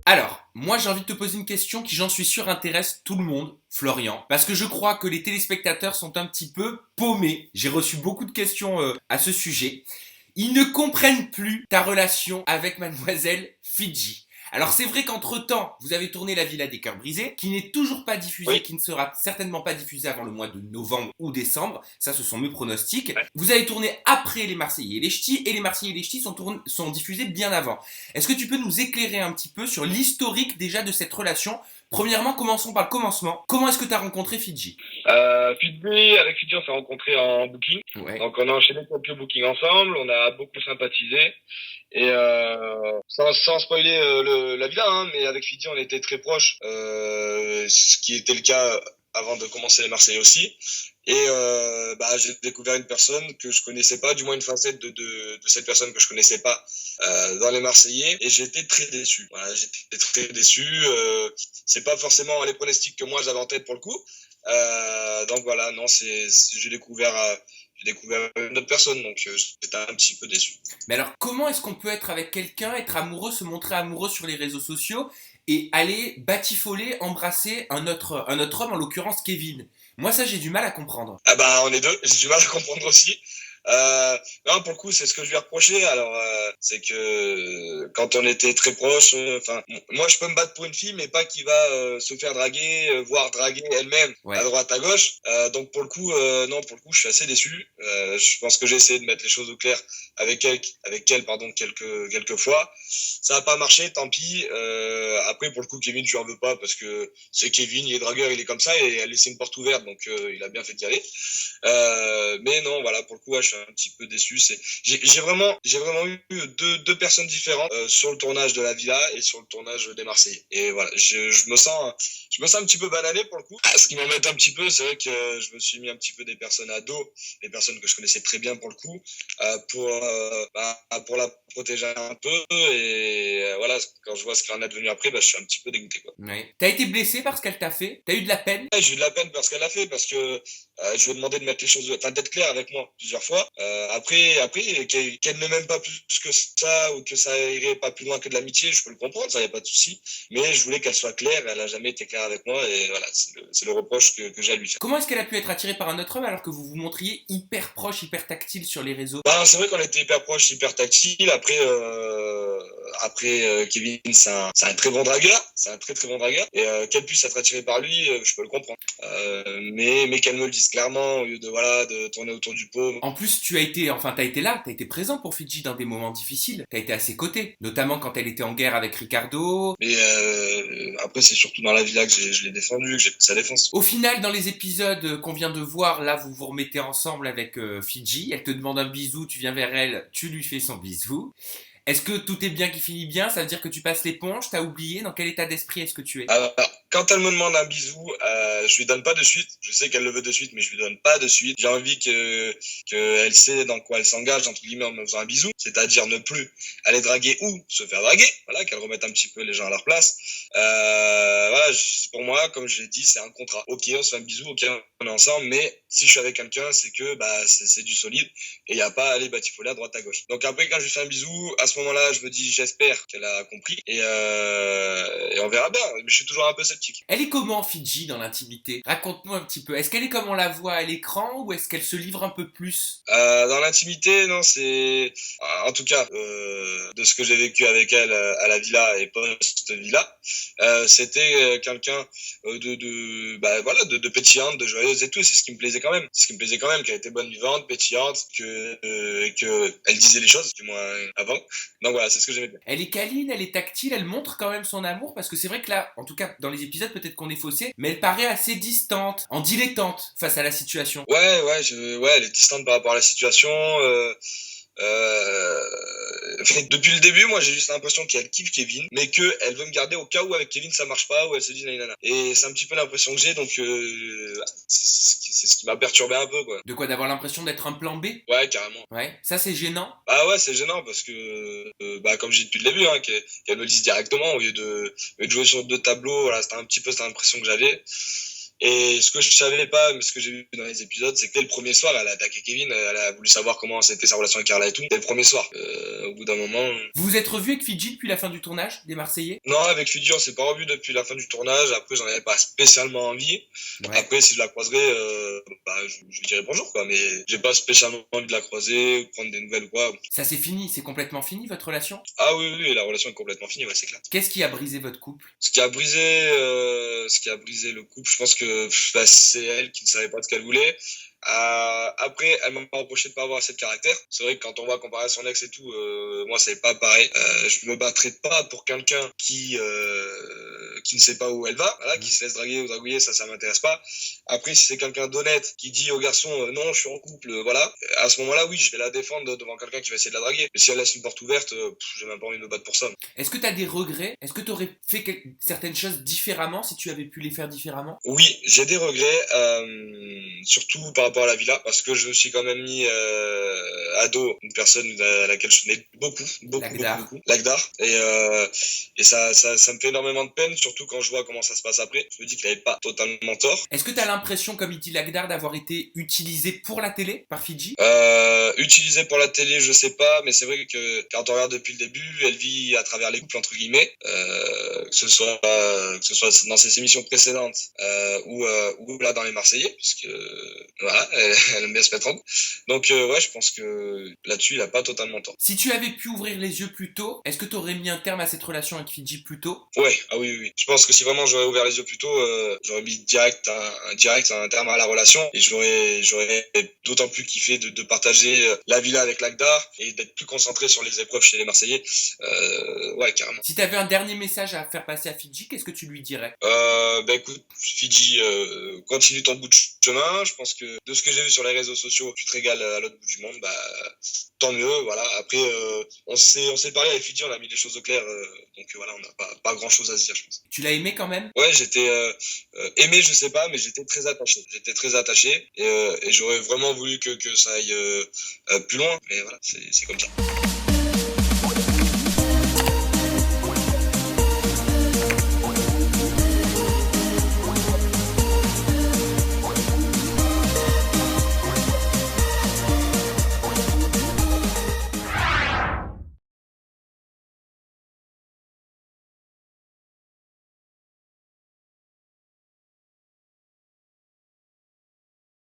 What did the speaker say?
Alors, moi j'ai envie de te poser une question qui, j'en suis sûr, intéresse tout le monde, Florian, parce que je crois que les téléspectateurs sont un petit peu paumés. J'ai reçu beaucoup de questions à ce sujet. Ils ne comprennent plus ta relation avec mademoiselle Fidji. Alors c'est vrai qu'entre-temps, vous avez tourné La Villa des Cœurs Brisés, qui n'est toujours pas diffusée, Oui. qui ne sera certainement pas diffusée avant le mois de novembre ou décembre. Ça, ce sont mes pronostics. Ouais. Vous avez tourné après Les Marseillais et les Ch'tis, et Les Marseillais et les Ch'tis sont diffusés bien avant. Est-ce que tu peux nous éclairer un petit peu sur l'historique déjà de cette relation? Premièrement, commençons par le commencement. Comment est-ce que tu as rencontré Fidji? Avec Fidji, on s'est rencontrés en booking. Ouais. Donc, on a enchaîné quelques bookings ensemble. On a beaucoup sympathisé. Et sans spoiler la villa, hein, mais avec Fidji, on était très proches. Ce qui était le cas avant de commencer les Marseillais aussi. Et j'ai découvert une personne que je connaissais pas, du moins une facette de cette personne que je connaissais pas dans les Marseillais, et j'ai été très déçu. Voilà, j'étais très déçu. C'est pas forcément les pronostics que moi j'avais en tête pour le coup. Donc voilà, non, j'ai découvert une autre personne, donc j'étais un petit peu déçu. Mais alors, comment est-ce qu'on peut être avec quelqu'un, être amoureux, se montrer amoureux sur les réseaux sociaux et aller batifoler, embrasser un autre homme, en l'occurrence Kevin? Moi, ça, j'ai du mal à comprendre. Ah bah on est deux, j'ai du mal à comprendre aussi. Non, pour le coup, c'est ce que je lui ai reproché. Alors, c'est que quand on était très proches, moi, je peux me battre pour une fille, mais pas qui va se faire draguer, voire draguer elle-même à Ouais. droite, à gauche. Donc, pour le coup, non, pour le coup, je suis assez déçu. Je pense que j'ai essayé de mettre les choses au clair avec elle, quelques fois. Ça n'a pas marché, tant pis. Après, pour le coup, Kevin, je lui en veux pas parce que c'est Kevin, il est dragueur, il est comme ça et elle laissé une porte ouverte, donc il a bien fait d'y aller. Mais non, voilà, pour le coup, ouais, je suis un petit peu déçu. J'ai vraiment eu deux personnes différentes sur le tournage de la Villa et sur le tournage des Marseillais. Et voilà, je me sens un petit peu banané pour le coup. Ce qui m'embête un petit peu, c'est vrai que je me suis mis un petit peu des personnes à dos, des personnes que je connaissais très bien pour le coup, pour la protéger un peu. Et voilà, quand je vois ce qu'il en est devenu après, je suis un petit peu dégoûté, quoi. Ouais. T'as été blessé par ce qu'elle t'a fait? T'as eu de la peine? Ouais, j'ai eu de la peine parce qu'elle a fait, parce que je lui ai demandé de mettre les choses, enfin d'être clair avec moi plusieurs fois. Après, qu'elle ne m'aime pas plus que ça ou que ça irait pas plus loin que de l'amitié, je peux le comprendre, ça y a pas de souci. Mais je voulais qu'elle soit claire, elle a jamais été claire avec moi et voilà, c'est le reproche que j'ai à lui faire. Comment est-ce qu'elle a pu être attirée par un autre homme alors que vous vous montriez hyper proche, hyper tactile sur les réseaux? C'est vrai qu'on était hyper proches, hyper tactile. Après, Kevin, c'est un très bon dragueur, c'est un très très bon dragueur. Et qu'elle puisse être attirée par lui, je peux le comprendre. Mais qu'elle me le dise clairement au lieu de tourner autour du pot. En plus, t'as été là, t'as été présent pour Fidji dans des moments difficiles. T'as été à ses côtés, notamment quand elle était en guerre avec Ricardo. Mais après, c'est surtout dans la villa que je l'ai défendu, que j'ai pris sa défense. Au final, dans les épisodes qu'on vient de voir, là, vous vous remettez ensemble avec Fidji. Elle te demande un bisou, tu viens vers elle, tu lui fais son bisou. Est-ce que tout est bien qui finit bien? Ça veut dire que tu passes l'éponge? T'as oublié? Dans quel état d'esprit est-ce que tu es? Alors, quand elle me demande un bisou, je lui donne pas de suite. Je sais qu'elle le veut de suite, mais je lui donne pas de suite. J'ai envie qu'elle sait dans quoi elle s'engage, entre guillemets, en me faisant un bisou. C'est-à-dire ne plus aller draguer ou se faire draguer. Voilà, qu'elle remette un petit peu les gens à leur place. Voilà, pour moi, comme je l'ai dit, c'est un contrat. Ok, on se fait un bisou, ok, on est ensemble, mais si je suis avec quelqu'un, c'est que c'est du solide et il n'y a pas à aller batifoler à droite à gauche. Donc après, quand je lui fais un bisou, à ce moment-là, je me dis, j'espère qu'elle a compris et on verra bien. Mais je suis toujours un peu sceptique. Elle est comment, Fidji, dans l'intimité? Raconte-nous un petit peu. Est-ce qu'elle est comme on la voit à l'écran ou est-ce qu'elle se livre un peu plus? Dans l'intimité, non, c'est en tout cas de ce que j'ai vécu avec elle à la villa et post-villa, c'était quelqu'un de pétillante, de joyeuse et tout. C'est ce qui me plaisait quand même. Ce qui me plaisait quand même, qu'elle était bonne vivante, pétillante, que elle disait les choses, du moins avant. Donc voilà, c'est ce que j'aimais bien. Elle est câline, elle est tactile, elle montre quand même son amour parce que c'est vrai que là, en tout cas dans les épisodes, peut-être qu'on est faussé, mais elle paraît assez distante, en dilettante face à la situation. Ouais, elle est distante par rapport à la situation. Depuis le début, moi j'ai juste l'impression qu'elle kiffe Kevin, mais qu'elle veut me garder au cas où avec Kevin ça marche pas, ou elle se dit nanana. Et c'est un petit peu l'impression que j'ai, donc c'est ce qui m'a perturbé un peu, quoi. De quoi, d'avoir l'impression d'être un plan B? Ouais, carrément. Ouais, ça c'est gênant. Bah ouais, c'est gênant parce que, comme j'ai dit depuis le début, hein, qu'elle me le dise directement au lieu de jouer sur deux tableaux. Voilà, c'était un petit peu cette impression que j'avais. Et ce que je savais pas, mais ce que j'ai vu dans les épisodes, c'est que dès le premier soir, elle a attaqué Kevin, elle a voulu savoir comment c'était sa relation avec Carla et tout. Dès le premier soir. Au bout d'un moment. Vous vous êtes revu avec Fidji depuis la fin du tournage des Marseillais? Non, avec Fidji, on s'est pas revu depuis la fin du tournage. Après, j'en avais pas spécialement envie. Ouais. Après, si je la croiserais, je lui dirais bonjour, quoi. Mais j'ai pas spécialement envie de la croiser ou prendre des nouvelles ou quoi. Ça c'est fini, c'est complètement fini votre relation? Ah oui, oui, la relation est complètement finie, ouais, c'est clair. Qu'est-ce qui a brisé votre couple? Ce qui a brisé le couple, je pense que c'est elle qui ne savait pas ce qu'elle voulait. Après, elle m'a reproché de pas avoir assez de caractère. C'est vrai que quand on va comparer à son ex et tout, moi c'est pas pareil. Je me battrai pas pour quelqu'un qui ne sait pas où elle va, voilà, qui se laisse draguer ou draguer, ça m'intéresse pas. Après, si c'est quelqu'un d'honnête qui dit au garçon non, je suis en couple, voilà, à ce moment-là, oui, je vais la défendre devant quelqu'un qui va essayer de la draguer. Mais si elle laisse une porte ouverte, j'ai même pas envie de me battre pour ça. Est-ce que tu as des regrets? Est-ce que tu aurais fait certaines choses différemment si tu avais pu les faire différemment? Oui, j'ai des regrets, surtout par rapport à la villa, parce que je me suis quand même mis à dos une personne à laquelle je tenais beaucoup, Lagdar, et ça me fait énormément de peine, surtout quand je vois comment ça se passe après. Je me dis qu'il n'avait pas totalement tort. Est-ce que tu as l'impression, comme il dit Lagdar, d'avoir été utilisé pour la télé par Fidji? Utilisé pour la télé, je sais pas, mais c'est vrai que quand on regarde depuis le début, elle vit à travers les couples entre guillemets, que ce soit dans ses émissions précédentes ou là dans les Marseillais, puisque voilà, elle aime bien se mettre en couple. Donc ouais, je pense que là-dessus, il a pas totalement tort. Si tu avais pu ouvrir les yeux plus tôt, est-ce que tu aurais mis un terme à cette relation avec Fidji plus tôt? Ouais, ah oui, oui, oui. Je pense que si vraiment j'aurais ouvert les yeux plus tôt, j'aurais mis direct un terme à la relation, et j'aurais d'autant plus kiffé de partager la villa avec Lagdar et d'être plus concentré sur les épreuves chez les Marseillais. Ouais, carrément. Si tu avais un dernier message à faire passer à Fidji, qu'est-ce que tu lui dirais? Écoute, Fidji, continue ton bout de chemin. Je pense que de ce que j'ai vu sur les réseaux sociaux, tu te régales à l'autre bout du monde, tant mieux, voilà. Après, on s'est parlé avec Fidji, on a mis les choses au clair, donc voilà, on n'a pas grand chose à se dire, je pense. Tu l'as aimé quand même? Ouais, j'étais aimé, je sais pas, mais j'étais très attaché. Et j'aurais vraiment voulu que ça aille plus loin, mais voilà, c'est comme ça.